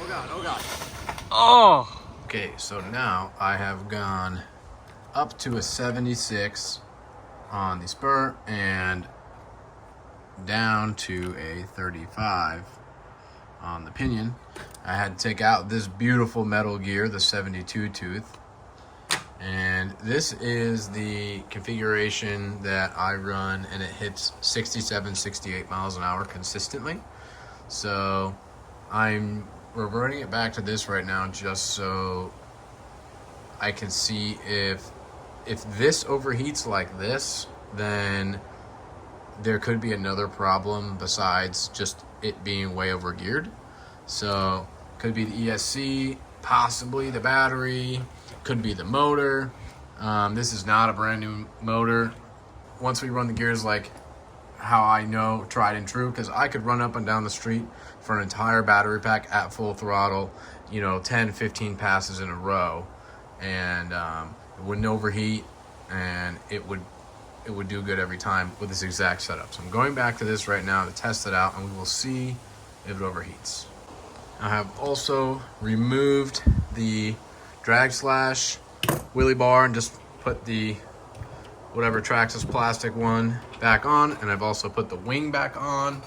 God, oh God. Oh! Okay, so now I have gone up to a 76 on the spur and down to a 35 on the pinion. I had to take out this beautiful metal gear, the 72 tooth. And this is the configuration that I run, and it hits 67, 68 miles an hour consistently. So I'm reverting it back to this right now just so I can see if this overheats like this, then there could be another problem besides just it being way over geared. So could be the ESC, possibly the battery, could be the motor. This is not a brand new motor. Once we run the gears like how I know, tried and true, because I could run up and down the street for an entire battery pack at full throttle, 10, 15 passes in a row, and it wouldn't overheat, and it would do good every time with this exact setup. So I'm going back to this right now to test it out, and we will see if it overheats. I have also removed the drag slash wheelie bar and just put the whatever traxxas plastic one back on, and I've also put the wing back on.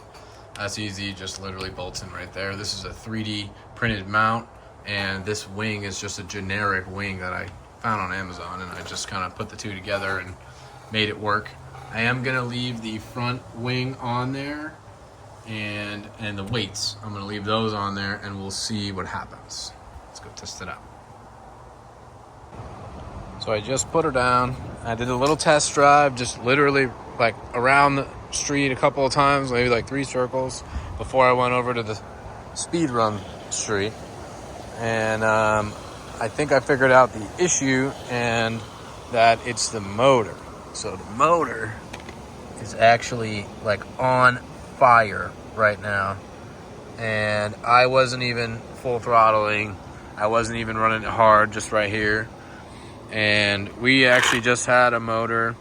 That's easy, just literally bolts in right there. This is a 3D printed mount, and this wing is just a generic wing that I found on Amazon, and I just kind of put the two together and made it work. I am gonna leave the front wing on there, and the weights, I'm gonna leave those on there, and we'll see what happens. Let's go test it out. So I just put her down. I did a little test drive, just literally like around the street a couple of times, maybe like 3 circles before I went over to the speed run street. And I think I figured out the issue, and that it's the motor. So the motor is actually like on fire right now, and I wasn't even full throttling. I wasn't even running it hard, just right here. And we actually just had a motor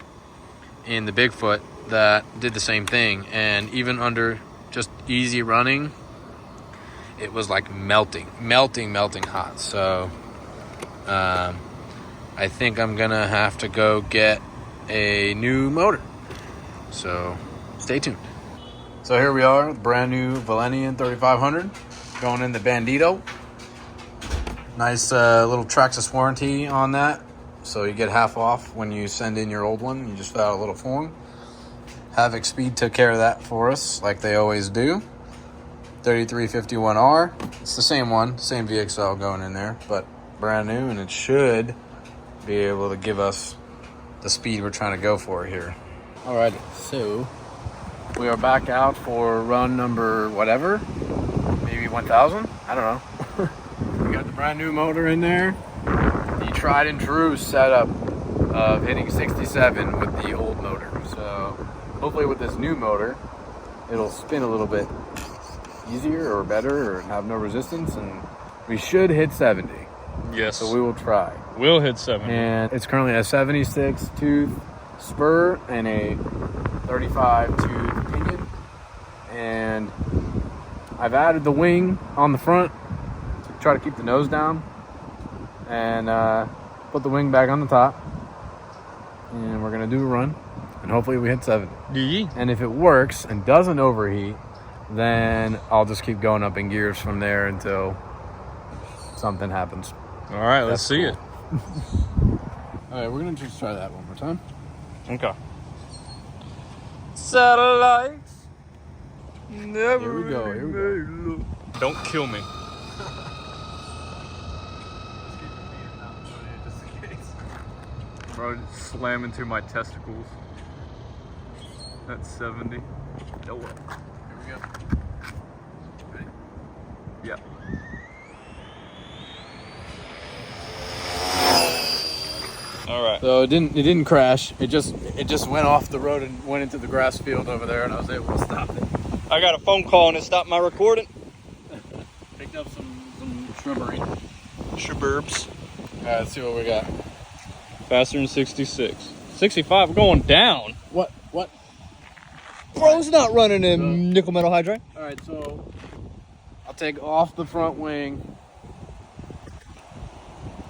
in the Bigfoot that did the same thing, and even under just easy running, it was like melting hot. So I think I'm gonna have to go get a new motor, so stay tuned. So here we are, the brand new Valenian 3500 going in the Bandito. Nice little traxxas warranty on that, so you get half off when you send in your old one. You just fill out a little form. Havoc Speed took care of that for us, like they always do. 3351R, it's the same one, same VXL going in there, but brand new, and it should be able to give us the speed we're trying to go for here. Alright, so we are back out for run number whatever, maybe 1000, I don't know. We got the brand new motor in there, the tried and true setup of hitting 67 with the old motor. So hopefully with this new motor, it'll spin a little bit easier or better, or have no resistance, and we should hit 70. Yes. So we will try. We'll hit 70. And it's currently a 76 tooth spur and a 35 tooth pinion. And I've added the wing on the front to try to keep the nose down, and put the wing back on the top. And we're gonna do a run, and hopefully we hit 70. Yee. And if it works and doesn't overheat, then I'll just keep going up in gears from there until something happens. All right, let's see it. All right, we're gonna just try that one more time. Okay. Satellites. Never. Here we go. Here we go. Don't kill me. Bro, just slam into my testicles. That's 70. No way. Here we go. Ready? Yeah. All right. So it didn't crash. It just went off the road and went into the grass field over there, and I was able to stop it. I got a phone call and it stopped my recording. Picked up some shrubbery. Suburbs. All right, let's see what we got. Faster than 66. 65, we're going down. What? Bro, it's not running in nickel metal hydride. All right, so I'll take off the front wing.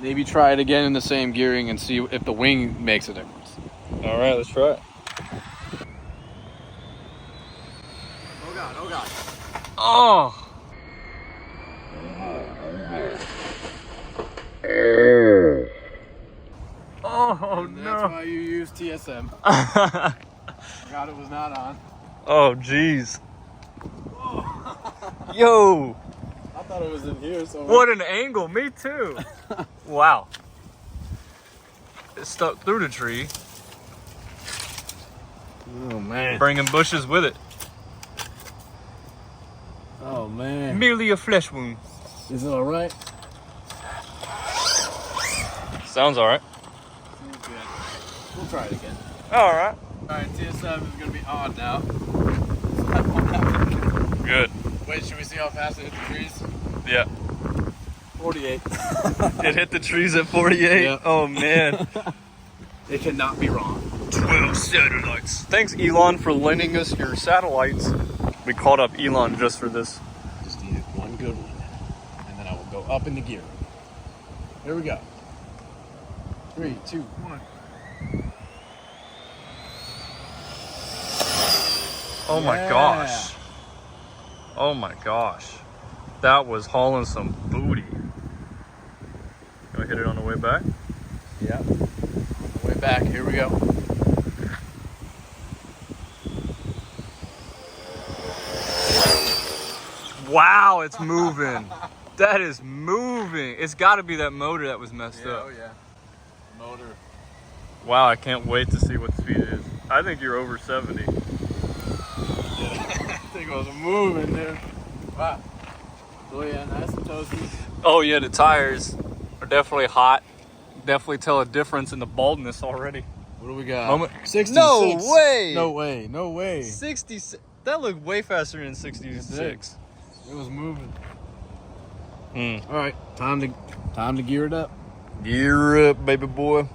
Maybe try it again in the same gearing and see if the wing makes a difference. All right, let's try it. Oh God, oh God. Oh. Oh And no. that's why you use TSM. Forgot it was not on. Oh jeez. Yo. I thought it was in here somewhere. What an angle. Me too. Wow. It stuck through the tree. Oh man. Bringing bushes with it. Oh man. Merely a flesh wound. Is it all right? Sounds all right. Seems good. We'll try it again. All right. All right, TSM is gonna be on now. Good. Wait, should we see how fast it hit the trees? Yeah. 48. It hit the trees at 48. Yeah. Oh man. It cannot be wrong. 12 satellites. Thanks Elon for lending us your satellites. We called up Elon just for this. Just needed one good one, and then I will go up in the gear. Here we go. 3, 2, 1. Oh my Yeah. gosh. Oh my gosh. That was hauling some booty. Gonna hit it on the way back? Yeah. On the way back, here we go. Wow, it's moving. That is moving. It's gotta be that motor that was messed up. Oh yeah. Motor. Wow, I can't wait to see what speed it is. I think you're over 70. Yeah. I think it was moving there. Wow. Oh yeah, nice and toasty. Oh yeah, the tires are definitely hot. Definitely tell a difference in the baldness already. What do we got? Moment. 66. No way! No way. No way. 66. That looked way faster than 66. It was moving. Hmm. All right, time to gear it up. Gear up, baby boy.